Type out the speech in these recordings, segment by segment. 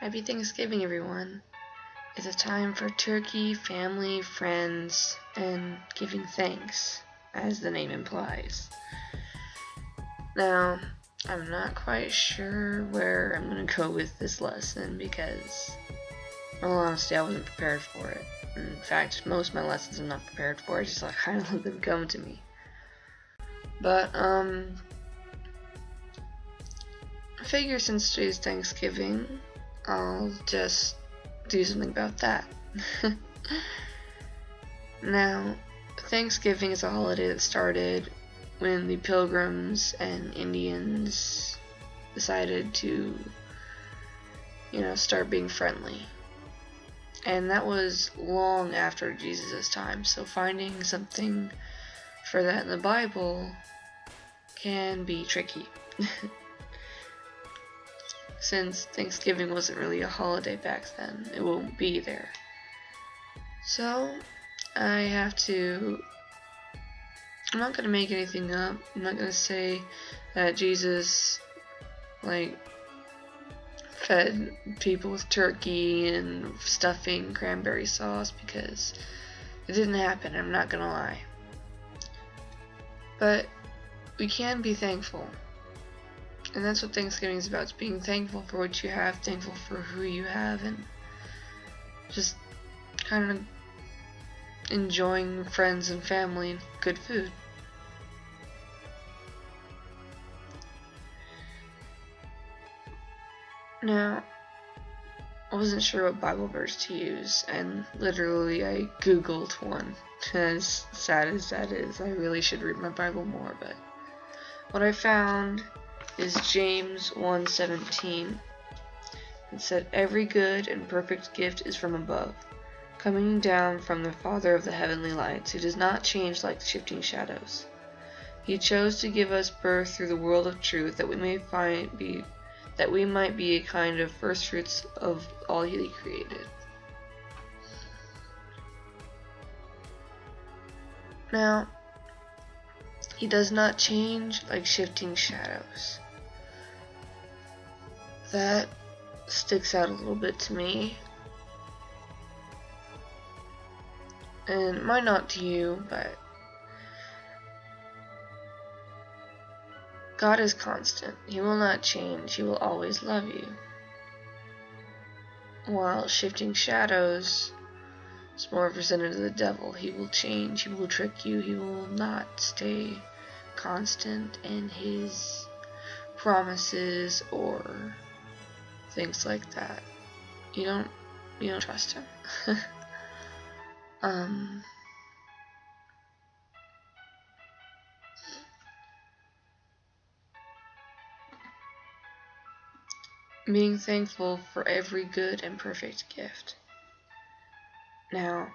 Happy Thanksgiving, everyone. It's a time for turkey, family, friends, and giving thanks, as the name implies. Now, I'm not quite sure where I'm going to go with this lesson because, in all honesty, I wasn't prepared for it. In fact, most of my lessons I'm not prepared for. I just kind of let them come to me. But, I figure since today's Thanksgiving, I'll just do something about that. Now, Thanksgiving is a holiday that started when the Pilgrims and Indians decided to, start being friendly. And that was long after Jesus' time, so finding something for that in the Bible can be tricky. Since Thanksgiving wasn't really a holiday back then, it won't be there. So, I'm not going to make anything up. I'm not going to say that Jesus, fed people with turkey and stuffing, cranberry sauce, because it didn't happen, I'm not going to lie. But we can be thankful. And that's what Thanksgiving is about. It's being thankful for what you have, thankful for who you have, and just kind of enjoying friends and family and good food. Now, I wasn't sure what Bible verse to use, and literally I googled one. As sad as that is, I really should read my Bible more, but what I found is James 1:17. It said, "Every good and perfect gift is from above, coming down from the Father of the heavenly lights, who does not change like shifting shadows. He chose to give us birth through the world of truth, that we might be a kind of first fruits of all He created." Now, He does not change like shifting shadows. That sticks out a little bit to me. And it might not to you, but God is constant. He will not change. He will always love you. While shifting shadows is more representative of the devil. He will change. He will trick you. He will not stay constant in his promises or things like that. You don't trust him. Being thankful for every good and perfect gift. Now,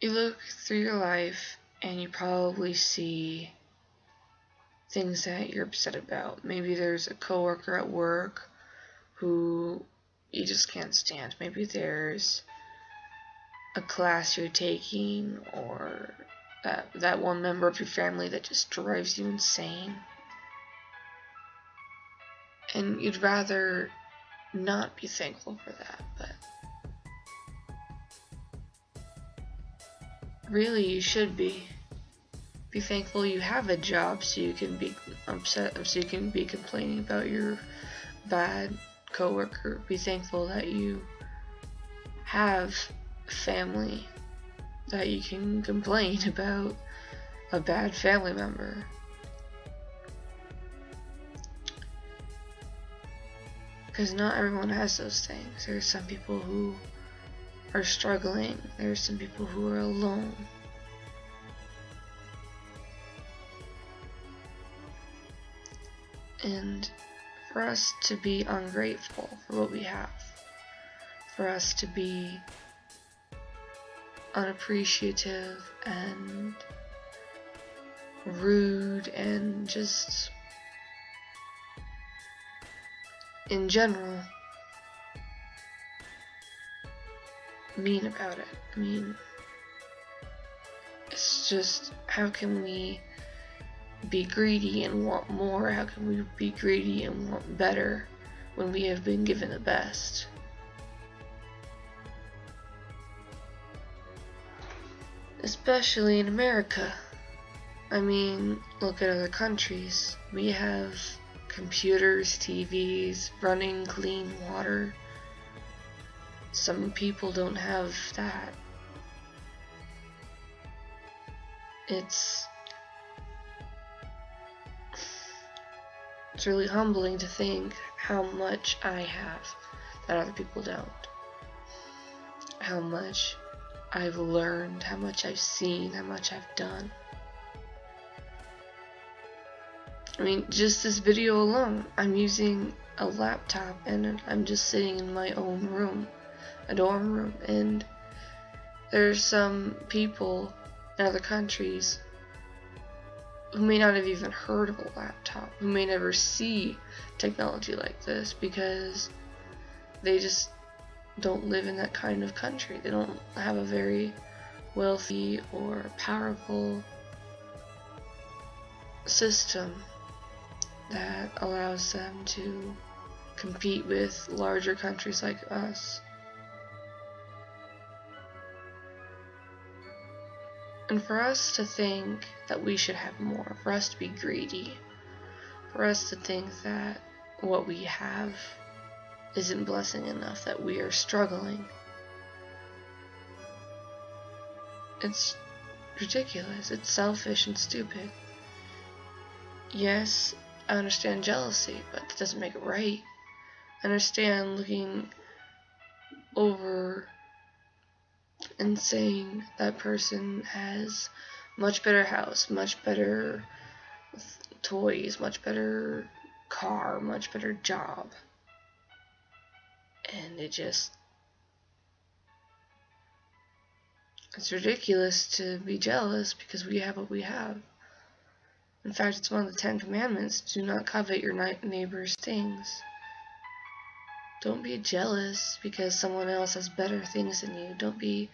you look through your life and you probably see things that you're upset about. Maybe there's a coworker at work who you just can't stand. Maybe there's a class you're taking, or that one member of your family that just drives you insane. And you'd rather not be thankful for that, but really you should be. Be thankful you have a job, so you can be upset, so you can be complaining about your bad coworker. Be thankful that you have family, that you can complain about a bad family member. Because not everyone has those things. There are some people who are struggling. There are some people who are alone. And for us to be ungrateful for what we have, for us to be unappreciative and rude and just in general mean about it. I mean, it's just, how can we be greedy and want more? How can we be greedy and want better when we have been given the best. Especially in America. I mean, look at other countries. We have computers, TVs, running clean water. Some people don't have that. It's really humbling to think how much I have that other people don't. How much I've learned, how much I've seen, how much I've done. I mean, just this video alone, I'm using a laptop and I'm just sitting in my own room, a dorm room, and there's some people in other countries who may not have even heard of a laptop, who may never see technology like this because they just don't live in that kind of country. They don't have a very wealthy or powerful system that allows them to compete with larger countries like us. And for us to think that we should have more, for us to be greedy, for us to think that what we have isn't blessing enough, that we are struggling, it's ridiculous, it's selfish and stupid. Yes, I understand jealousy, but that doesn't make it right. I understand looking over and saying that person has much better house, much better toys, much better car, much better job. And it's ridiculous to be jealous because we have what we have. In fact, it's one of the 10 Commandments. Do not covet your neighbor's things. Don't be jealous because someone else has better things than you. Don't be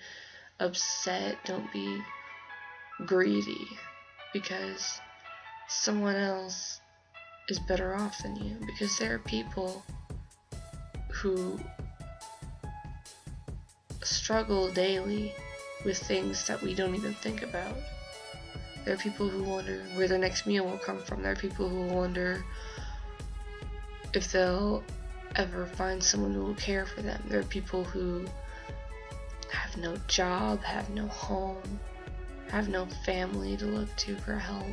upset. Don't be greedy because someone else is better off than you. Because there are people who struggle daily with things that we don't even think about. There are people who wonder where their next meal will come from. There are people who wonder if they'll ever find someone who will care for them. There are people who have no job, have no home, have no family to look to for help.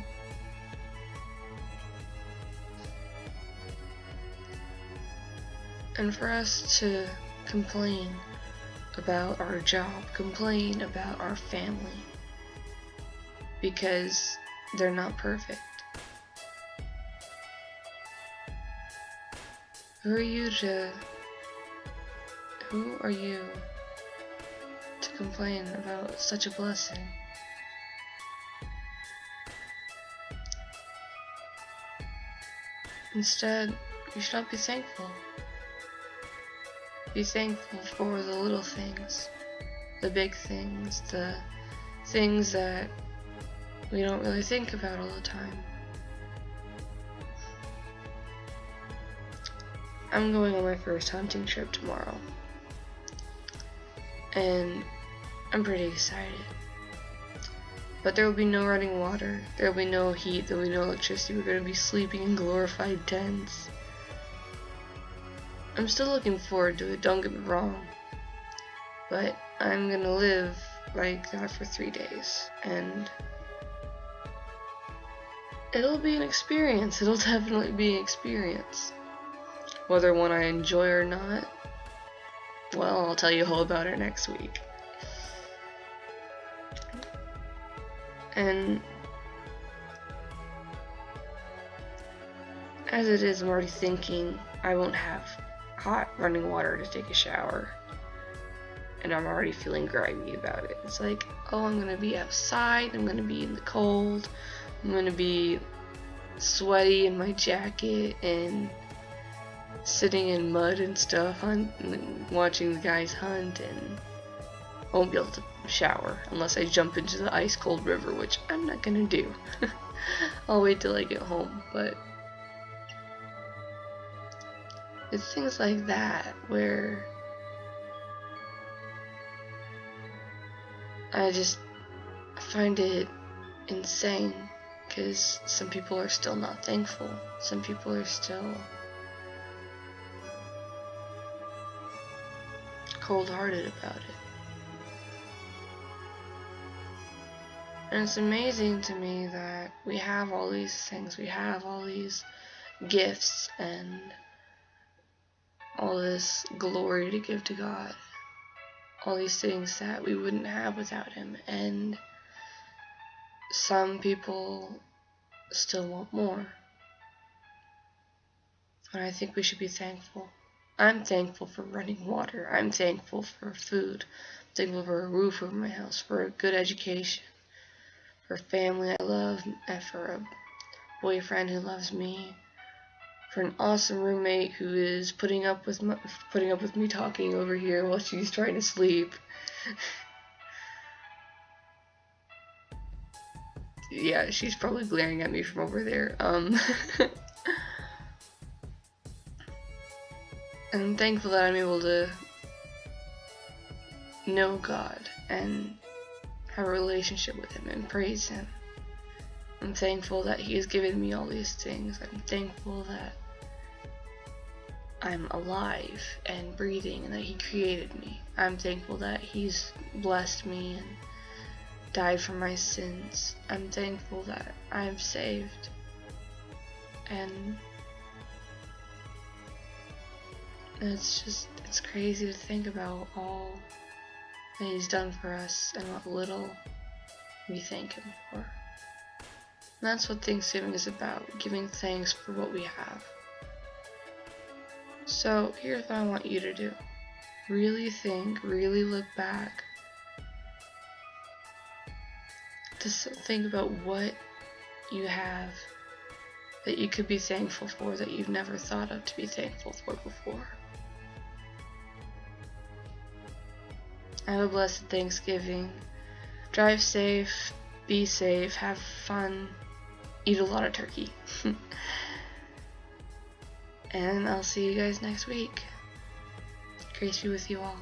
And for us to complain about our job, complain about our family, because they're not perfect. Who are you to complain about such a blessing? Instead, you should not be thankful. Be thankful for the little things, the big things, the things that we don't really think about all the time. I'm going on my first hunting trip tomorrow, and I'm pretty excited. But there will be no running water, there will be no heat, there will be no electricity. We're going to be sleeping in glorified tents. I'm still looking forward to it, don't get me wrong, but I'm going to live like that for 3 days, and it'll be an experience. It'll definitely be an experience. Whether one I enjoy or not, well, I'll tell you all about it next week. And as it is, I'm already thinking I won't have hot running water to take a shower. And I'm already feeling grimy about it. It's like, oh, I'm gonna be outside, I'm gonna be in the cold, I'm gonna be sweaty in my jacket and sitting in mud and stuff, watching the guys hunt, and won't be able to shower unless I jump into the ice cold river, which I'm not gonna do. I'll wait till I get home, but It's things like that where I just find it insane, because some people are still not thankful. Some people are still cold-hearted about it. And it's amazing to me that we have all these things, we have all these gifts and all this glory to give to God, all these things that we wouldn't have without Him, and some people still want more. And I think we should be thankful. I'm thankful for running water. I'm thankful for food. I'm thankful for a roof over my house, for a good education, for a family I love, and for a boyfriend who loves me, for an awesome roommate who is putting up with me talking over here while she's trying to sleep. Yeah, she's probably glaring at me from over there. And I'm thankful that I'm able to know God and have a relationship with Him and praise Him. I'm thankful that He has given me all these things. I'm thankful that I'm alive and breathing and that He created me. I'm thankful that He's blessed me and died for my sins. I'm thankful that I'm saved. And it's crazy to think about all that He's done for us and what little we thank Him for. And that's what Thanksgiving is about, giving thanks for what we have. So here's what I want you to do. Really think, really look back. Just think about what you have that you could be thankful for that you've never thought of to be thankful for before. Have a blessed Thanksgiving. Drive safe, be safe, have fun, eat a lot of turkey. And I'll see you guys next week. Grace be with you all.